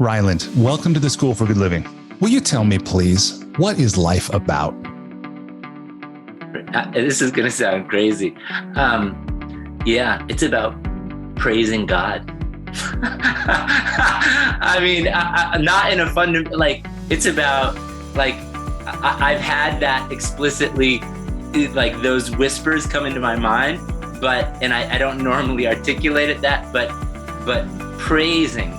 Ryland, welcome to the School for Good Living. Will you tell me, please, what is life about? This is going to sound crazy. It's about praising God. I mean, not in a it's about, I've had that explicitly, those whispers come into my mind, and I don't normally articulate it but praising,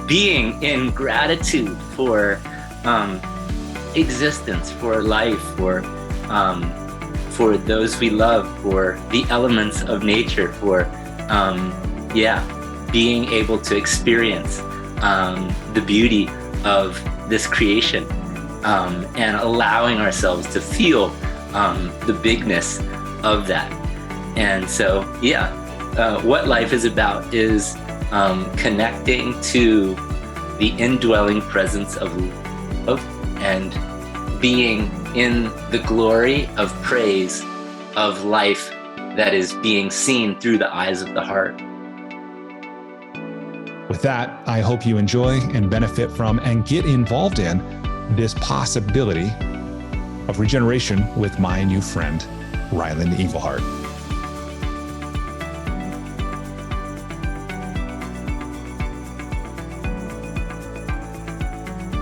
being in gratitude for existence, for life, for those we love, for the elements of nature, for being able to experience the beauty of this creation, and allowing ourselves to feel the bigness of that. And so what life is about is connecting to the indwelling presence of love and being in the glory of praise of life that is being seen through the eyes of the heart. With that, I hope you enjoy and benefit from and get involved in this possibility of regeneration with my new friend, Ryland Engelhart.